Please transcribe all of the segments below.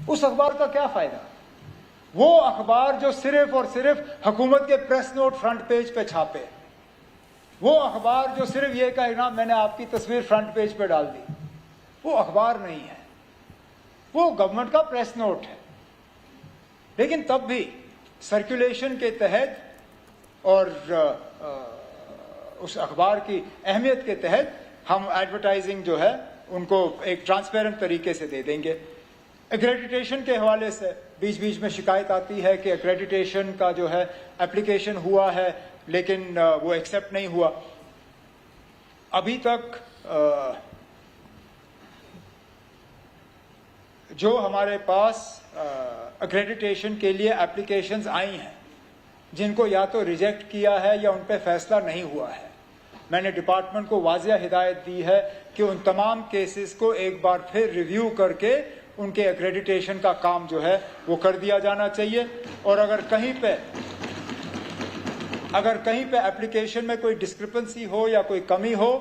उस अखबार का क्या फायदा? वो अखबार जो सिर्फ और सिर्फ हुकूमत के प्रेस नोट फ्रंट पेज पे छापे, वो अखबार जो सिर्फ ये कहे ना मैंने आपकी तस्वीर फ्रंट पेज पे डाल दी, वो अखबार नहीं है, वो गवर्नमेंट का प्रेस नोट है। लेकिन तब भी सर्कुलेशन के तहत और उस अखबार की अहमियत के तहत हम एडवर्टाइजिंग जो है उनको एक ट्रांसपेरेंट तरीके से दे देंगे। एक्रेडिटेशन के हवाले से बीच बीच में शिकायत आती है कि एक्रेडिटेशन का जो है एप्लीकेशन हुआ है लेकिन वो एक्सेप्ट नहीं हुआ। अभी तक जो हमारे पास एक्रेडिटेशन के लिए एप्लीकेशंस आई हैं, जिनको या तो रिजेक्ट किया है या उन पर फैसला नहीं हुआ है, मैंने डिपार्टमेंट को वाज़िया हिदायत दी है कि उन तमाम केसेस को एक बार फिर रिव्यू करके उनके एक्रेडिटेशन का काम जो है वो कर दिया जाना चाहिए। और अगर कहीं पे एप्लीकेशन में कोई डिस्क्रिपेंसी हो या कोई कमी हो,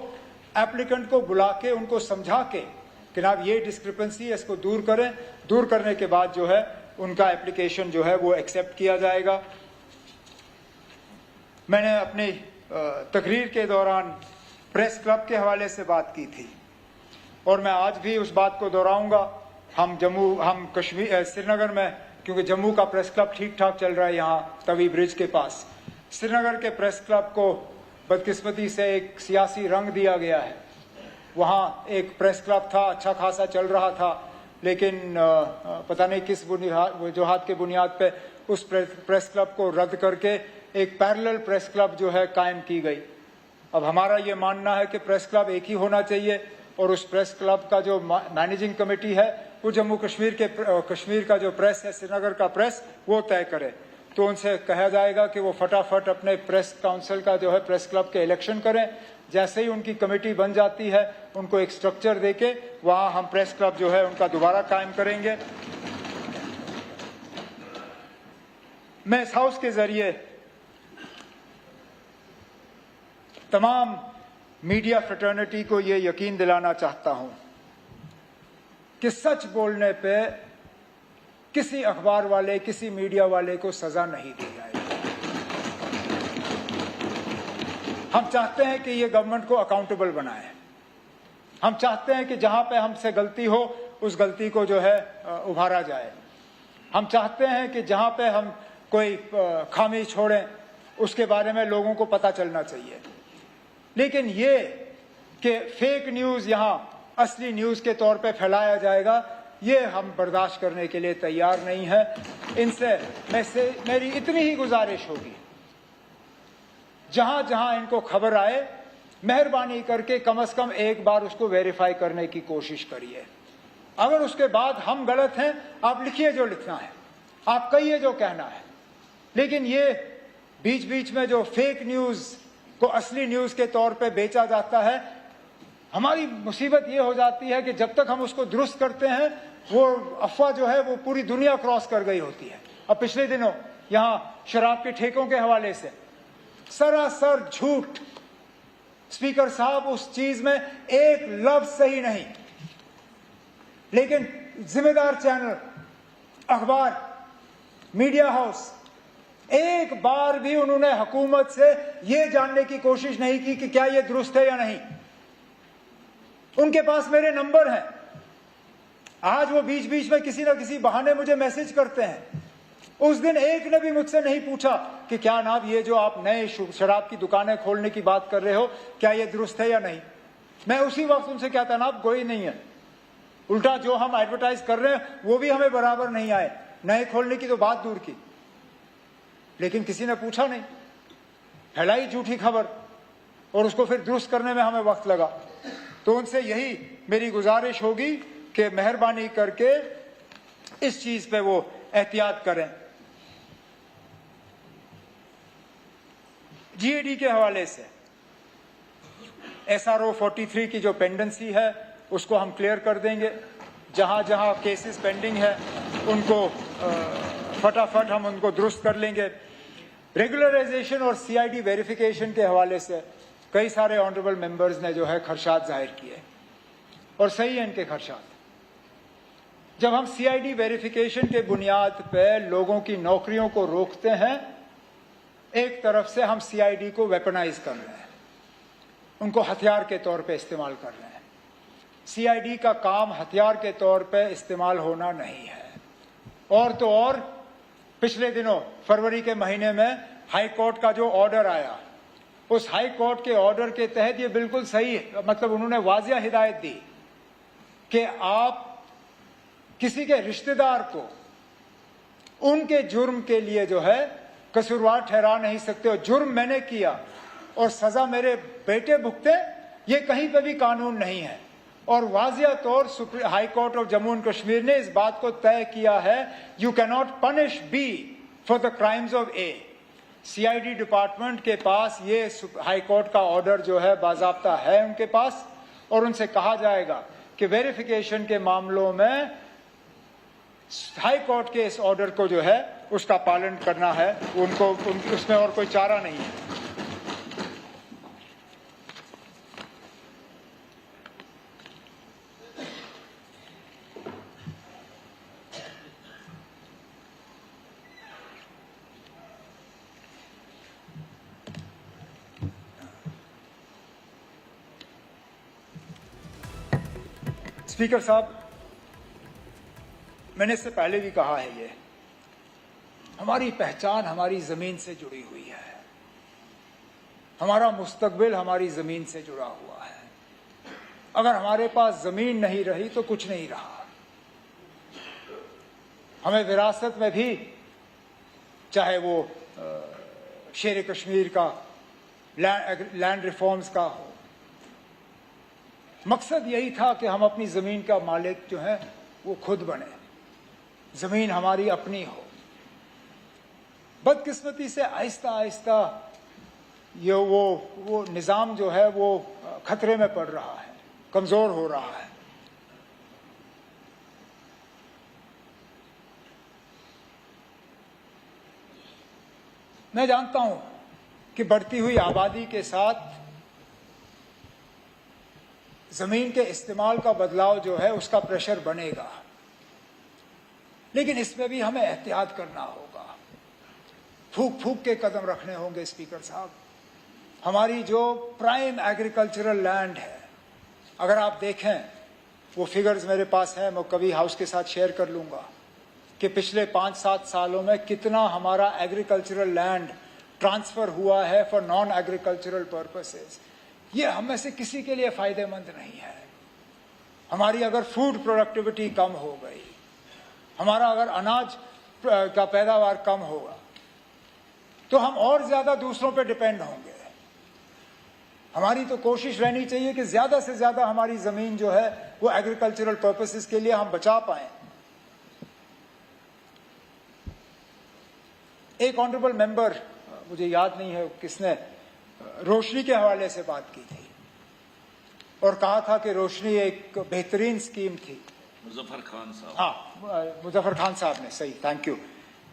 एप्लीकेंट को बुला के उनको समझा के कि जनाब ये डिस्क्रिपेंसी है, इसको दूर करें। दूर करने के बाद जो है उनका एप्लीकेशन जो है वो एक्सेप्ट किया जाएगा। मैंने अपनी तकरीर के दौरान प्रेस क्लब के हवाले से बात की थी और मैं आज भी उस बात को दोहराऊंगा। हम श्रीनगर में, क्योंकि जम्मू का प्रेस क्लब ठीक ठाक चल रहा है यहाँ तवी ब्रिज के पास, श्रीनगर के प्रेस क्लब को बदकिस्मती से एक सियासी रंग दिया गया है। वहाँ एक प्रेस क्लब था, अच्छा खासा चल रहा था, लेकिन पता नहीं किस वजूहात के बुनियाद पे उस प्रेस क्लब को रद्द करके एक पैरेलल प्रेस क्लब जो है कायम की गई। अब हमारा ये मानना है कि प्रेस क्लब एक ही होना चाहिए और उस प्रेस क्लब का जो मैनेजिंग कमेटी है वो जम्मू कश्मीर का जो प्रेस है, श्रीनगर का प्रेस, वो तय करे। तो उनसे कहा जाएगा कि वो फटाफट अपने प्रेस काउंसिल का जो है प्रेस क्लब के इलेक्शन करें। जैसे ही उनकी कमेटी बन जाती है उनको एक स्ट्रक्चर देके वहाँ हम प्रेस क्लब जो है उनका दोबारा कायम करेंगे। मैं इस हाउस के जरिए तमाम मीडिया फ्रेटर्निटी को ये यकीन दिलाना चाहता हूं कि सच बोलने पे किसी अखबार वाले, किसी मीडिया वाले को सजा नहीं दी जाएगी। हम चाहते हैं कि ये गवर्नमेंट को अकाउंटेबल बनाए। हम चाहते हैं कि जहां पे हमसे गलती हो उस गलती को जो है उभारा जाए। हम चाहते हैं कि जहां पे हम कोई खामी छोड़ें उसके बारे में लोगों को पता चलना चाहिए। लेकिन ये कि फेक न्यूज़ यहाँ असली न्यूज़ के तौर पे फैलाया जाएगा, ये हम बर्दाश्त करने के लिए तैयार नहीं है। इनसे मेरी इतनी ही गुजारिश होगी, जहां जहां इनको खबर आए मेहरबानी करके कम से कम एक बार उसको वेरीफाई करने की कोशिश करिए। अगर उसके बाद हम गलत हैं, आप लिखिए जो लिखना है, आप कहिए जो कहना है, लेकिन ये बीच बीच में जो फेक न्यूज़ को असली न्यूज़ के तौर पे बेचा जाता है, हमारी मुसीबत ये हो जाती है कि जब तक हम उसको दुरुस्त करते हैं वो अफवाह जो है वो पूरी दुनिया क्रॉस कर गई होती है। अब पिछले दिनों यहाँ शराब के ठेकों के हवाले से सरासर झूठ, स्पीकर साहब उस चीज में एक लफ्ज सही नहीं, लेकिन जिम्मेदार चैनल, अखबार, मीडिया हाउस एक बार भी उन्होंने हुकूमत से ये जानने की कोशिश नहीं की कि क्या ये दुरुस्त है या नहीं। उनके पास मेरे नंबर हैं, आज वो बीच बीच में किसी ना किसी बहाने मुझे मैसेज करते हैं। उस दिन एक ने भी मुझसे नहीं पूछा कि क्या नाब ये जो आप नए शराब की दुकानें खोलने की बात कर रहे हो क्या ये दुरुस्त है या नहीं। मैं उसी वक्त उनसे कहता ना कोई नहीं है, उल्टा जो हम एडवर्टाइज कर रहे हैं वो भी हमें बराबर नहीं आए, नए खोलने की तो बात दूर की। लेकिन किसी ने पूछा नहीं, फैलाई झूठी खबर और उसको फिर दुरुस्त करने में हमें वक्त लगा। तो उनसे यही मेरी गुजारिश होगी कि मेहरबानी करके इस चीज पे वो एहतियात करें। जीएडी के हवाले से SRO 43 की जो पेंडेंसी है उसको हम क्लियर कर देंगे। जहां जहां केसेस पेंडिंग है उनको फटाफट हम उनको दुरुस्त कर लेंगे। रेगुलराइजेशन और CID वेरिफिकेशन के हवाले से कई सारे ऑनरेबल मेंबर्स ने जो है खदशात जाहिर किए और सही है इनके खदशात। जब हम सीआईडी वेरिफिकेशन के बुनियाद पे लोगों की नौकरियों को रोकते हैं, एक तरफ से हम सीआईडी को वेपनाइज कर रहे हैं, उनको हथियार के तौर पे इस्तेमाल कर रहे हैं। सीआईडी का काम हथियार के तौर पे इस्तेमाल होना नहीं है। और तो और पिछले दिनों फरवरी के महीने में हाई कोर्ट का जो ऑर्डर आया, उस हाई कोर्ट के ऑर्डर के तहत ये बिल्कुल सही, मतलब उन्होंने वाजिया हिदायत दी कि आप किसी के रिश्तेदार को उनके जुर्म के लिए जो है कसूरवार ठहरा नहीं सकते। और जुर्म मैंने किया और सजा मेरे बेटे भुगते, ये कहीं पे भी कानून नहीं है। और वाजिया तौर high court of Jammu and Kashmir ने इस बात को तय किया है, you can not punish be for the crimes of a. CID department के पास ये हाई कोर्ट का ऑर्डर जो है बाजाब्ता है उनके पास, और उनसे कहा जाएगा कि वेरिफिकेशन के मामलों में हाई कोर्ट के इस ऑर्डर को जो है उसका पालन करना है उनको, उसमें और कोई चारा नहीं है। स्पीकर साहब, मैंने इससे पहले भी कहा है, ये हमारी पहचान हमारी जमीन से जुड़ी हुई है, हमारा मुस्तकबिल हमारी जमीन से जुड़ा हुआ है। अगर हमारे पास जमीन नहीं रही तो कुछ नहीं रहा। हमें विरासत में भी, चाहे वो शेर कश्मीर का लैंड रिफॉर्म्स का हो, मकसद यही था कि हम अपनी जमीन का मालिक जो है वो खुद बने, जमीन हमारी अपनी हो। बदकिस्मती से आहिस्ता आहिस्ता ये वो निज़ाम जो है वो खतरे में पड़ रहा है, कमजोर हो रहा है। मैं जानता हूं कि बढ़ती हुई आबादी के साथ जमीन के इस्तेमाल का बदलाव जो है उसका प्रेशर बनेगा, लेकिन इसमें भी हमें एहतियात करना होगा, फूक फूक के कदम रखने होंगे। स्पीकर साहब, हमारी जो प्राइम एग्रीकल्चरल लैंड है, अगर आप देखें, वो फिगर्स मेरे पास हैं, मैं कभी हाउस के साथ शेयर कर लूंगा कि पिछले 5-7 सालों में कितना हमारा एग्रीकल्चरल लैंड ट्रांसफर हुआ है फॉर नॉन एग्रीकल्चरल पर्पसेस। ये हम में से किसी के लिए फायदेमंद नहीं है। हमारी अगर फूड प्रोडक्टिविटी कम हो गई, हमारा अगर अनाज का पैदावार कम होगा, तो हम और ज्यादा दूसरों पे डिपेंड होंगे। हमारी तो कोशिश रहनी चाहिए कि ज्यादा से ज्यादा हमारी जमीन जो है वो एग्रीकल्चरल पर्पसेस के लिए हम बचा पाएं। एक ऑनरेबल मेंबर, मुझे याद नहीं है किसने, रोशनी के हवाले से बात की थी और कहा था कि रोशनी एक बेहतरीन स्कीम थी। मुजफ्फर खान साहब, हाँ, मुजफ्फर खान साहब ने, सही, थैंक यू,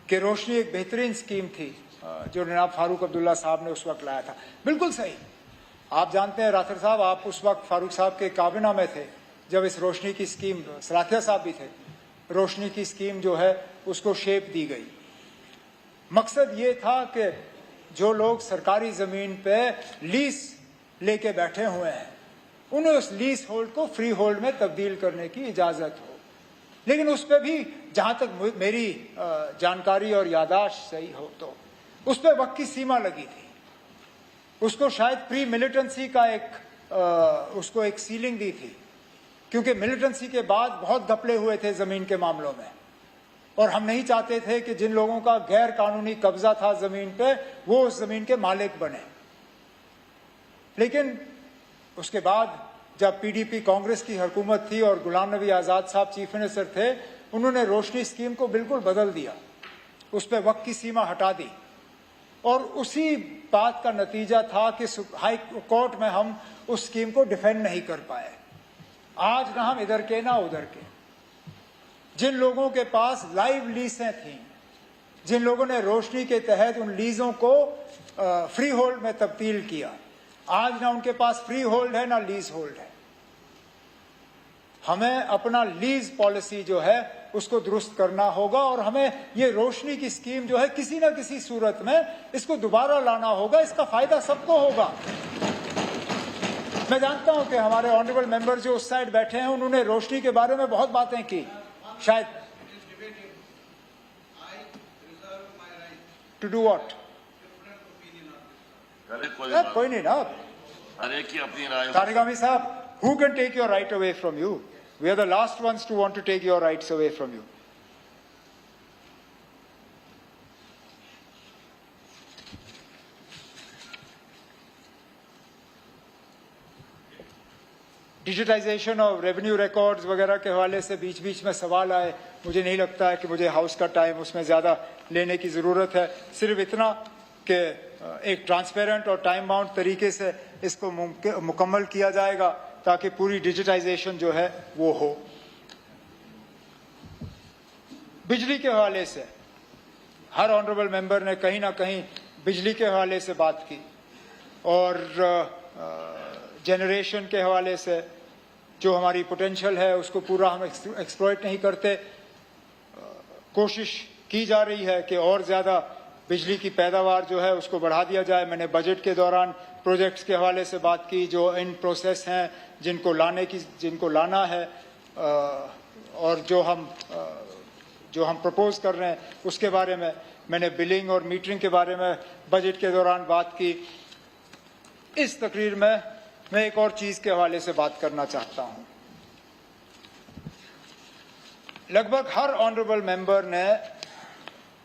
कि रोशनी एक बेहतरीन स्कीम थी जो जनाब फारूक अब्दुल्ला साहब ने उस वक्त लाया था। बिल्कुल सही। आप जानते हैं राठौर साहब, आप उस वक्त फारूक साहब के काबिना में थे जब इस रोशनी की स्कीम, सलाथिया साहब भी थे, रोशनी की स्कीम जो है उसको शेप दी गई। मकसद ये था कि जो लोग सरकारी जमीन पे लीज लेके बैठे हुए हैं, उन्हें उस लीज होल्ड को फ्री होल्ड में तब्दील करने की इजाजत हो। लेकिन उस पर भी, जहां तक मेरी जानकारी और यादाश्त सही हो, तो उस पर वक्त की सीमा लगी थी। उसको शायद प्री मिलिटेंसी का उसको एक सीलिंग दी थी, क्योंकि मिलिटेंसी के बाद बहुत घपले हुए थे जमीन के मामलों में, और हम नहीं चाहते थे कि जिन लोगों का गैर कानूनी कब्जा था जमीन पे, वो उस जमीन के मालिक बने। लेकिन उसके बाद जब पीडीपी कांग्रेस की हुकूमत थी और गुलाम नबी आजाद साहब चीफ मिनिस्टर थे, उन्होंने रोशनी स्कीम को बिल्कुल बदल दिया, उस पर वक्त की सीमा हटा दी, और उसी बात का नतीजा था कि हाई कोर्ट में हम उस स्कीम को डिफेंड नहीं कर पाए। आज ना हम इधर के ना उधर के, जिन लोगों के पास लाइव लीजें थी, जिन लोगों ने रोशनी के तहत उन लीजों को फ्री होल्ड में तब्दील किया, आज ना उनके पास फ्री होल्ड है ना लीज होल्ड है। हमें अपना लीज पॉलिसी जो है उसको दुरुस्त करना होगा और हमें ये रोशनी की स्कीम जो है किसी ना किसी सूरत में इसको दोबारा लाना होगा। इसका फायदा सबको होगा। मैं जानता हूं कि हमारे ऑनरेबल मेंबर जो उस साइड बैठे हैं उन्होंने रोशनी के बारे में बहुत बातें की, शायद टू डू व्हाट, कोई नहीं ना, हर एक की अपनी राय। तारिगामी साहब, who can take your right away from you? We are the last ones to want to take your rights away from you. Digitisation of revenue records वगैरह के हवाले से बीच बीच में सवाल आए। मुझे नहीं लगता है कि मुझे हाउस का टाइम उसमें ज़्यादा लेने की ज़रूरत है। सिर्फ इतना कि एक ट्रांसपेरेंट और टाइम बाउंड तरीके से इसको मुकम्मल किया जाएगा ताकि पूरी डिजिटाइजेशन जो है वो हो। बिजली के हवाले से हर ऑनरेबल मेंबर ने कहीं ना कहीं बिजली के हवाले से बात की और जनरेशन के हवाले से जो हमारी पोटेंशियल है उसको पूरा हम एक्सप्लॉइट नहीं करते। कोशिश की जा रही है कि और ज़्यादा बिजली की पैदावार जो है उसको बढ़ा दिया जाए। मैंने बजट के दौरान प्रोजेक्ट्स के हवाले से बात की जो इन प्रोसेस हैं, जिनको लाना है और जो हम प्रपोज कर रहे हैं उसके बारे में। मैंने बिलिंग और मीटरिंग के बारे में बजट के दौरान बात की। इस तकरीर में मैं एक और चीज़ के हवाले से बात करना चाहता हूं। लगभग हर ऑनरेबल मेंबर ने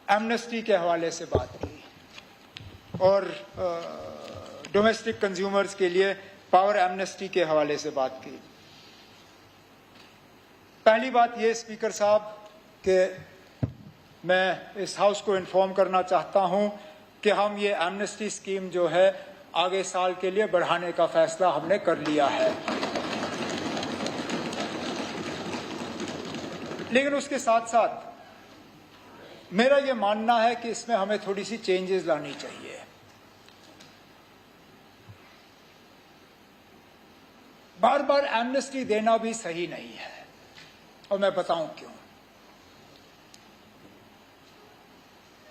एमनेस्टी के हवाले से बात की और डोमेस्टिक कंज्यूमर्स के लिए पावर एमनेस्टी के हवाले से बात की। पहली बात यह स्पीकर साहब कि मैं इस हाउस को इन्फॉर्म करना चाहता हूं कि हम ये एमनेस्टी स्कीम जो है आगे साल के लिए बढ़ाने का फैसला हमने कर लिया है। लेकिन उसके साथ साथ मेरा ये मानना है कि इसमें हमें थोड़ी सी चेंजेस लानी चाहिए। बार बार एमनेस्टी देना भी सही नहीं है और मैं बताऊं क्यों।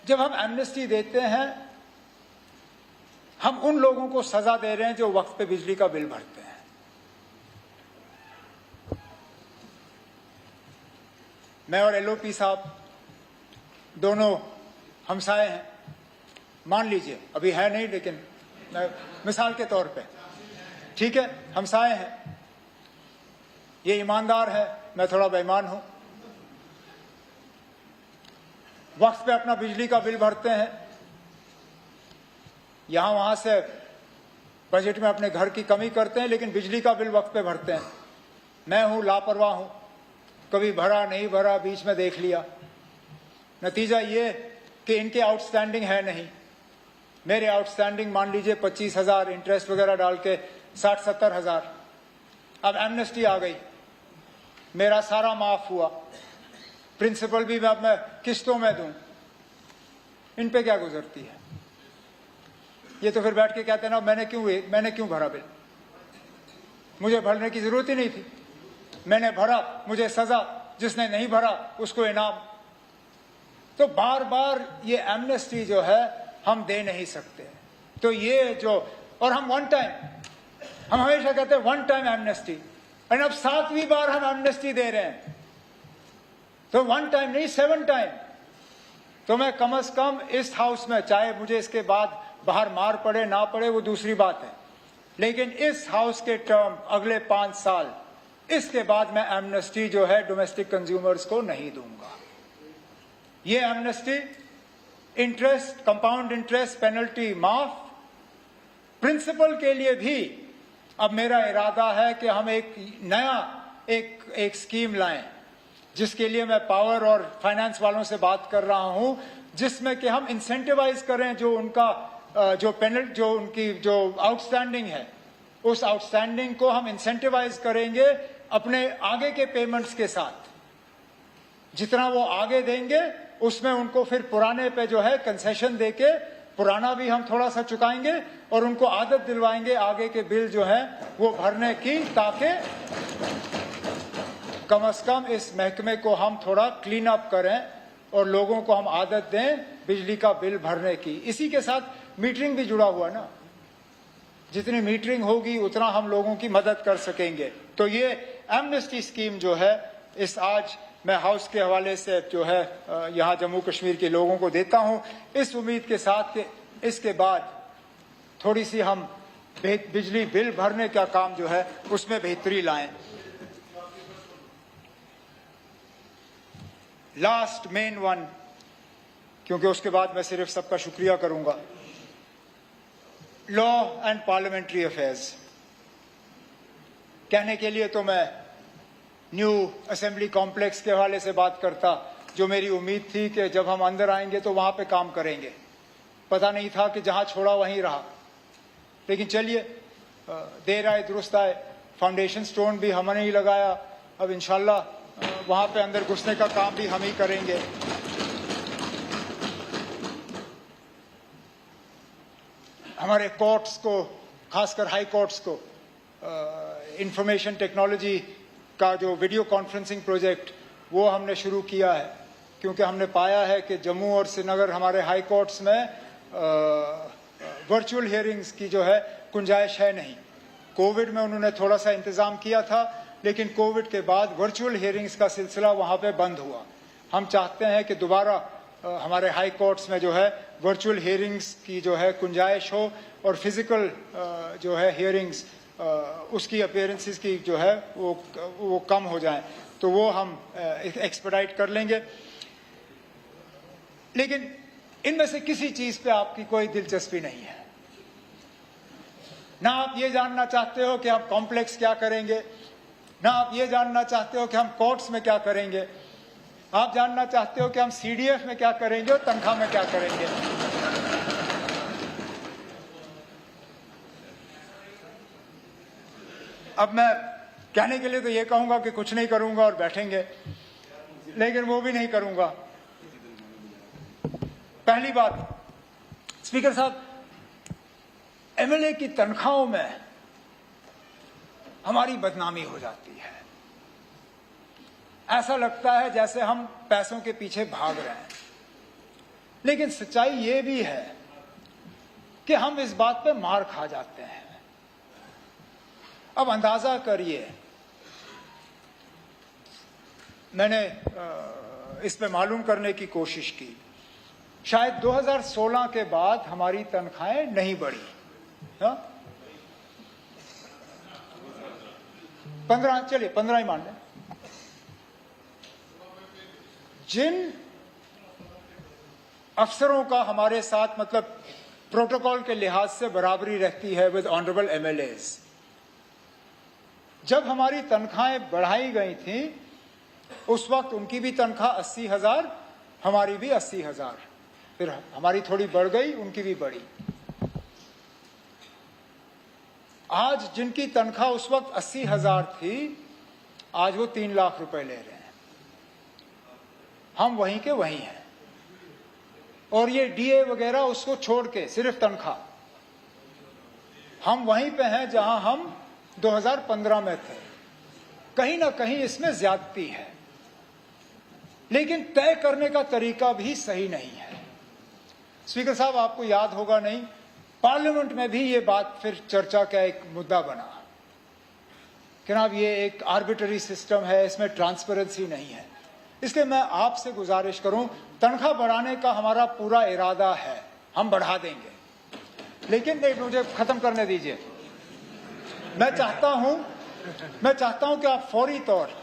जब हम एमनेस्टी देते हैं हम उन लोगों को सजा दे रहे हैं जो वक्त पे बिजली का बिल भरते हैं। मैं और एलओपी साहब दोनों हमसाए हैं, मान लीजिए, अभी है नहीं लेकिन मिसाल के तौर पे, ठीक है, हमसाए हैं। ये ईमानदार है, मैं थोड़ा बेईमान हूं। वक्त पे अपना बिजली का बिल भरते हैं, यहां वहां से बजट में अपने घर की कमी करते हैं लेकिन बिजली का बिल वक्त पे भरते हैं। मैं हूं लापरवाह हूं, कभी भरा नहीं भरा, बीच में देख लिया। नतीजा ये कि इनके आउटस्टैंडिंग है नहीं, मेरे आउटस्टैंडिंग मान लीजिए 25,000, इंटरेस्ट वगैरह डाल के 60-70 हजार। अब एमनेस्टी आ गई, मेरा सारा माफ हुआ, प्रिंसिपल भी मैं अब मैं किस्तों में दूं। इन पे क्या गुजरती है? ये तो फिर बैठ के कहते हैं ना मैंने क्यों भरा बिल, मुझे भरने की जरूरत ही नहीं थी, मैंने भरा, मुझे सजा, जिसने नहीं भरा उसको इनाम। तो बार बार ये एमनेस्टी जो है हम दे नहीं सकते। तो ये जो, और हम हम हमेशा कहते हैं वन टाइम एमनेस्टी, और अब 7वीं बार हम एमनेस्टी दे रहे हैं। तो 1 टाइम नहीं 7 टाइम। तो मैं कम से कम इस हाउस में, चाहे मुझे इसके बाद बाहर मार पड़े ना पड़े वो दूसरी बात है, लेकिन इस हाउस के टर्म अगले 5 साल, इसके बाद मैं एमनेस्टी जो है डोमेस्टिक कंज्यूमर्स को नहीं दूंगा। ये amnesty interest, compound interest, penalty माफ, प्रिंसिपल के लिए भी अब मेरा इरादा है कि हम एक नया एक स्कीम लाएं जिसके लिए मैं पावर और फाइनेंस वालों से बात कर रहा हूं, जिसमें कि हम इंसेंटिवाइज करें जो उनका जो आउटस्टैंडिंग है, उस आउटस्टैंडिंग को हम इंसेंटिवाइज करेंगे अपने आगे के पेमेंट्स के साथ। जितना वो आगे देंगे उसमें उनको फिर पुराने पे जो है कंसेशन देके पुराना भी हम थोड़ा सा चुकाएंगे और उनको आदत दिलवाएंगे आगे के बिल जो है वो भरने की, ताकि कम से कम इस महकमे को हम थोड़ा क्लीन अप करें और लोगों को हम आदत दें बिजली का बिल भरने की। इसी के साथ मीटरिंग भी जुड़ा हुआ ना, जितनी मीटरिंग होगी उतना हम लोगों की मदद कर सकेंगे। तो ये एमनेस्टी स्कीम जो है, इस आज मैं हाउस के हवाले से जो है यहाँ जम्मू कश्मीर के लोगों को देता हूँ, इस उम्मीद के साथ कि इसके बाद थोड़ी सी हम बिजली बिल भरने का काम जो है उसमें बेहतरी लाएं। लास्ट मेन वन, क्योंकि उसके बाद मैं सिर्फ सबका शुक्रिया करूंगा, लॉ एंड पार्लियामेंट्री अफेयर्स। कहने के लिए तो मैं न्यू असेंबली कॉम्प्लेक्स के हवाले से बात करता, जो मेरी उम्मीद थी कि जब हम अंदर आएंगे तो वहां पे काम करेंगे। पता नहीं था कि जहां छोड़ा वहीं रहा, लेकिन चलिए देर आए दुरुस्त आए। फाउंडेशन स्टोन भी हमने ही लगाया, अब इंशाल्लाह वहां पे अंदर घुसने का काम भी हम ही करेंगे। हमारे कोर्ट्स को, खासकर हाई कोर्ट्स को, इंफॉर्मेशन टेक्नोलॉजी का जो वीडियो कॉन्फ्रेंसिंग प्रोजेक्ट वो हमने शुरू किया है, क्योंकि हमने पाया है कि जम्मू और श्रीनगर हमारे हाई कोर्ट्स में वर्चुअल हियरिंग्स की जो है गुंजाइश है नहीं। कोविड में उन्होंने थोड़ा सा इंतजाम किया था, लेकिन कोविड के बाद वर्चुअल हियरिंग्स का सिलसिला वहां पे बंद हुआ। हम चाहते हैं कि दोबारा हमारे हाई कोर्ट्स में जो है वर्चुअल हियरिंग्स की जो है गुंजाइश हो और फिजिकल जो है हियरिंग्स उसकी अपीयरेंसेस की जो है वो कम हो जाए, तो वो हम एक्सपेडाइट कर लेंगे। लेकिन इनमें से किसी चीज पे आपकी कोई दिलचस्पी नहीं है। ना आप ये जानना चाहते हो कि आप कॉम्प्लेक्स क्या करेंगे, ना आप ये जानना चाहते हो कि हम कोर्ट्स में क्या करेंगे। आप जानना चाहते हो कि हम सीडीएफ में क्या करेंगे और तनख्वाह में क्या करेंगे। अब मैं कहने के लिए तो ये कहूंगा कि कुछ नहीं करूंगा और बैठेंगे, लेकिन वो भी नहीं करूंगा। पहली बात, स्पीकर साहब, एमएलए की तनख्वाहों में हमारी बदनामी हो जाती है। ऐसा लगता है जैसे हम पैसों के पीछे भाग रहे हैं, लेकिन सच्चाई ये भी है कि हम इस बात पे मार खा जाते हैं। अब अंदाजा करिए, मैंने इस पे मालूम करने की कोशिश की, शायद 2016 के बाद हमारी तनख्वाहें नहीं बढ़ी। 15, चलिए 15 ही मान लें। जिन अफसरों का हमारे साथ मतलब प्रोटोकॉल के लिहाज से बराबरी रहती है विद ऑनरेबल एमएलएज, जब हमारी तनख्वाहें बढ़ाई गई थी उस वक्त उनकी भी तनख्वाह 80,000, हमारी भी 80,000, फिर हमारी थोड़ी बढ़ गई, उनकी भी बढ़ी। आज जिनकी तनख्वाह उस वक्त 80,000 थी, आज वो 3 लाख रुपए ले रहे हैं। हम वहीं के वहीं हैं, और ये डीए वगैरह उसको छोड़ के सिर्फ तनख्वाह, हम वहीं पे हैं जहां हम 2015 में थे। कहीं ना कहीं इसमें ज्यादती है, लेकिन तय करने का तरीका भी सही नहीं है। स्पीकर साहब, आपको याद होगा नहीं, पार्लियामेंट में भी ये बात फिर चर्चा का एक मुद्दा बना कि जनाब ये एक आर्बिट्ररी सिस्टम है, इसमें ट्रांसपेरेंसी नहीं है। इसलिए मैं आपसे गुजारिश करूं, तनख्वाह बढ़ाने का हमारा पूरा इरादा है, हम बढ़ा देंगे, लेकिन नहीं, मुझे खत्म करने दीजिए। मैं चाहता हूं कि आप फौरी तौर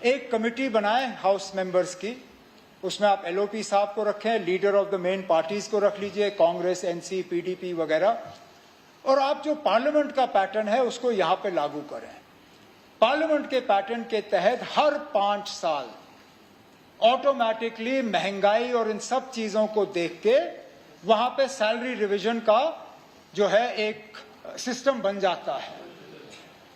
एक कमेटी बनाएं हाउस मेंबर्स की, उसमें आप एलओपी साहब को रखें, leader of the main parties को रख लीजिए, कांग्रेस, एनसी, पीडीपी वगैरह, और आप जो पार्लियामेंट का पैटर्न है उसको यहां पे लागू करें। पार्लियामेंट के पैटर्न के तहत हर 5 साल ऑटोमेटिकली महंगाई और इन सब चीजों को देख के वहां पे सैलरी रिवीजन का जो है एक सिस्टम बन जाता है।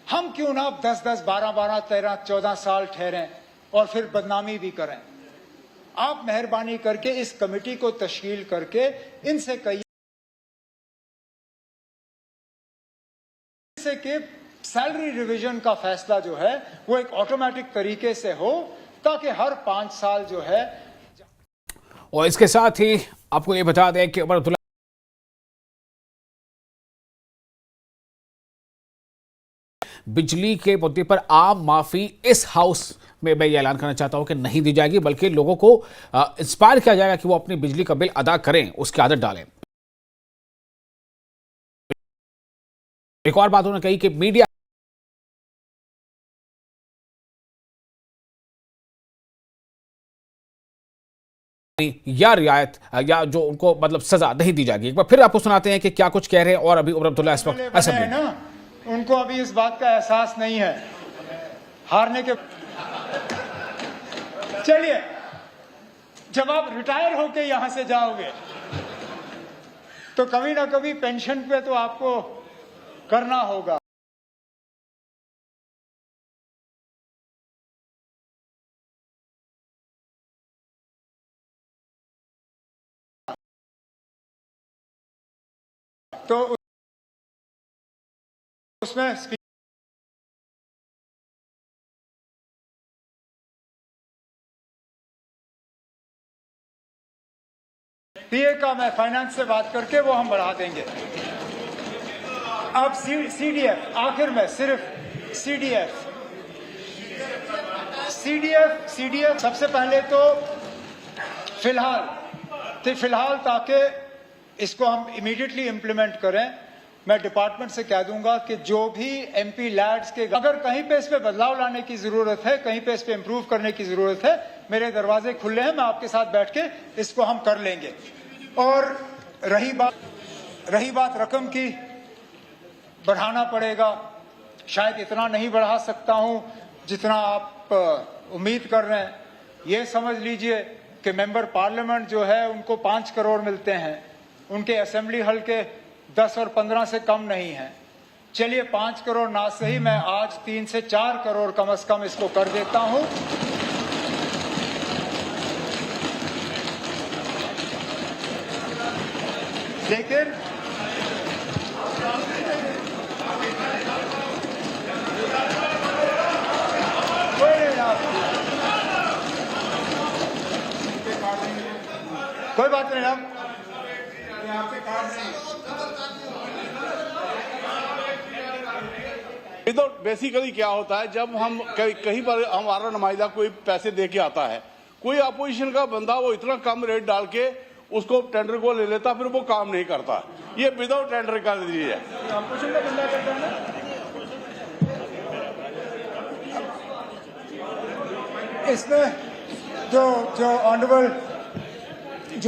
हम क्यों ना 10-10, 12-12, 13, 14 साल ठहरें और फिर बदनामी भी करें। आप मेहरबानी करके इस कमेटी को तश्कील करके इनसे कहिए कि सैलरी रिवीजन का फैसला जो है वो एक ऑटोमेटिक तरीके से हो, ताकि हर 5 साल जो है। और इसके साथ ही आपको ये बता दें कि उमर अब्दुल्ला बिजली के मुद्दे पर आम माफी इस हाउस में मैं ये ऐलान करना चाहता हूं कि नहीं दी जाएगी, बल्कि लोगों को इंस्पायर किया जाएगा कि वो अपनी बिजली का बिल अदा करें, उसकी आदत डालें। एक और बात उन्होंने कही कि मीडिया या रियायत या जो उनको मतलब सजा नहीं दी जाएगी। एक बार फिर आपको सुनाते हैं कि क्या कुछ कह रहे हैं। और अभी उमर अब्दुल्ला इस वक्त असेंबली में ना, उनको अभी इस बात का एहसास नहीं है हारने के। चलिए, जब आप रिटायर होके यहां से जाओगे तो कभी ना कभी पेंशन पे तो आपको करना होगा। तो उसमें पीए का मैं फाइनेंस से बात करके वो हम बढ़ा देंगे। अब सीडीएफ, आखिर में सिर्फ सीडीएफ सबसे पहले तो फिलहाल ताकि इसको हम इमीडिएटली इम्प्लीमेंट करें, मैं डिपार्टमेंट से कह दूंगा कि जो भी एमपी लैड्स के अगर कहीं पे इस पे बदलाव लाने की जरूरत है, कहीं पे इस पे इम्प्रूव करने की जरूरत है, मेरे दरवाजे खुले हैं, मैं आपके साथ बैठ के इसको हम कर लेंगे। और रही बात रकम की, बढ़ाना पड़ेगा। शायद इतना नहीं बढ़ा सकता हूं जितना आप उम्मीद कर रहे हैं। ये समझ लीजिए कि मेंबर पार्लियामेंट जो है उनको 5 करोड़ मिलते हैं, उनके असेंबली हल्के 10 और 15 से कम नहीं है। चलिए 5 करोड़ ना सही, मैं आज 3 से 4 करोड़ कम से कम इसको कर देता हूं। लेकिन कोई बात नहीं, आप तो बेसिकली क्या होता है, जब हम कहीं पर हमारा नुमाइंदा कोई पैसे दे के आता है, कोई अपोजिशन का बंदा वो इतना कम रेट डाल के उसको टेंडर को ले लेता, फिर वो काम नहीं करता। ये विदाउट टेंडर का दीजिए अपोजिशन का बंदा करता है ना। इसमें जो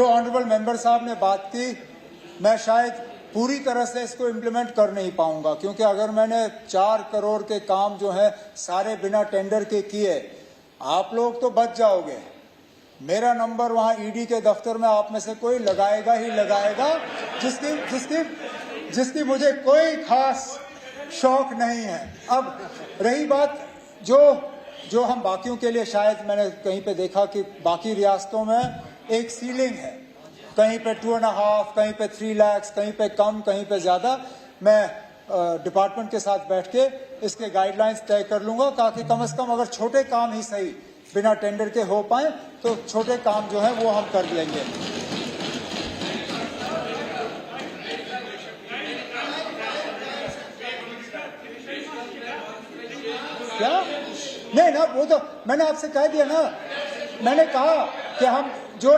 ऑनरेबल मेंबर साहब ने बात की, मैं शायद पूरी तरह से इसको इम्प्लीमेंट कर नहीं पाऊंगा, क्योंकि अगर मैंने 4 करोड़ के काम जो है सारे बिना टेंडर के किए, आप लोग तो बच जाओगे। मेरा नंबर वहां ईडी के दफ्तर में आप में से कोई लगाएगा ही लगाएगा, जिसकी मुझे कोई खास शौक नहीं है। अब रही बात जो हम बाकियों के लिए, शायद मैंने कहीं पे देखा कि बाकी रियासतों में एक सीलिंग है, कहीं पे 2.5, कहीं पे 3 लाख, कहीं पे कम, कहीं पे ज्यादा। मैं डिपार्टमेंट के साथ बैठ के इसके गाइडलाइंस तय कर लूंगा, ताकि कम से कम अगर छोटे काम ही सही बिना टेंडर के हो पाए तो छोटे काम जो है वो हम कर लेंगे। क्या नहीं ना, वो तो मैंने आपसे कह दिया ना। मैंने कहा कि हम जो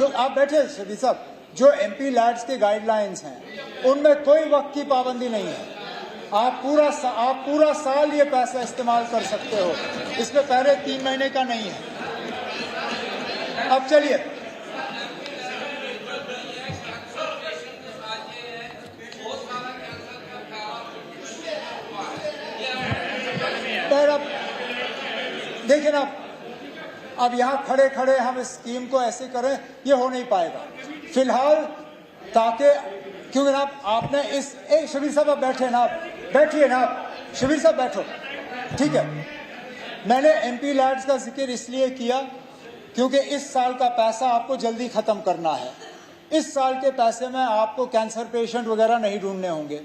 आप बैठे शबीर साहब, जो एमपी लैड्स के गाइडलाइंस हैं उनमें कोई वक्त की पाबंदी नहीं है। आप पूरा साल ये पैसा इस्तेमाल कर सकते हो, इसमें पहले 3 महीने का नहीं है। अब चलिए, देखिए ना, अब यहाँ खड़े खड़े हम इस स्कीम को ऐसे करें, ये हो नहीं पाएगा फिलहाल। ताकि क्योंकि आपने एक शबीर साहब आप बैठे ना, बैठिए ना, शबीर साहब बैठो, ठीक है। मैंने एमपी लैड्स का जिक्र इसलिए किया क्योंकि इस साल का पैसा आपको जल्दी खत्म करना है। इस साल के पैसे में आपको कैंसर पेशेंट वगैरह नहीं ढूंढने होंगे।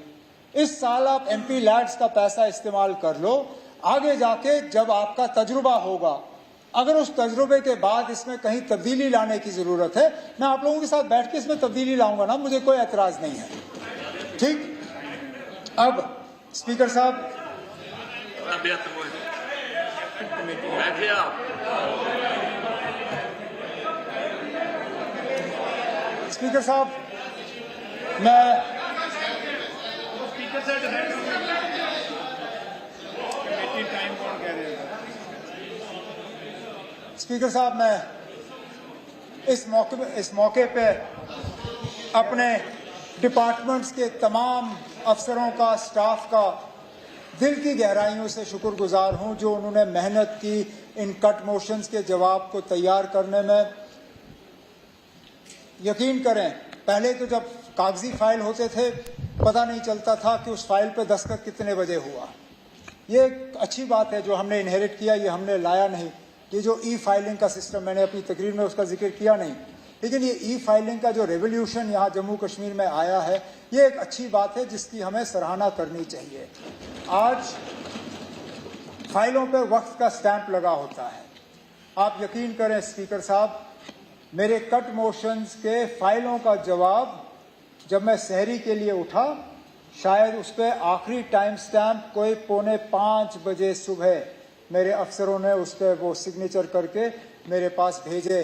इस साल आप MP लैड्स का पैसा इस्तेमाल कर लो, आगे जाके जब आपका तजुर्बा होगा, अगर उस तजुर्बे के बाद इसमें कहीं तब्दीली लाने की जरूरत है, मैं आप लोगों के साथ बैठ के इसमें तब्दीली लाऊंगा ना, मुझे कोई एतराज नहीं है। ठीक, अब स्पीकर साहब बैठिए आप। स्पीकर साहब, मैं स्पीकर साहब, मैं इस मौके पे अपने डिपार्टमेंट्स के तमाम अफसरों का, स्टाफ का दिल की गहराइयों से शुक्रगुजार हूं, जो उन्होंने मेहनत की इन कट मोशंस के जवाब को तैयार करने में। यकीन करें, पहले तो जब कागजी फाइल होते थे पता नहीं चलता था कि उस फाइल पे दस्तखत कितने बजे हुआ। ये एक अच्छी बात है जो हमने इनहेरिट किया, ये हमने लाया नहीं। ये जो ई फाइलिंग का सिस्टम, मैंने अपनी तकरीर में उसका जिक्र किया नहीं, लेकिन ये ई फाइलिंग का जो रेवोल्यूशन यहाँ जम्मू कश्मीर में आया है, ये एक अच्छी बात है जिसकी हमें सराहना करनी चाहिए। आज फाइलों पर वक्त का स्टैंप लगा होता है। आप यकीन करें स्पीकर साहब, मेरे कट मोशंस के फाइलों का जवाब जब मैं सहरी के लिए उठा, शायद उस पर आखिरी टाइम स्टैंप कोई 4:45 बजे सुबह मेरे अफसरों ने उस पर वो सिग्नेचर करके मेरे पास भेजे।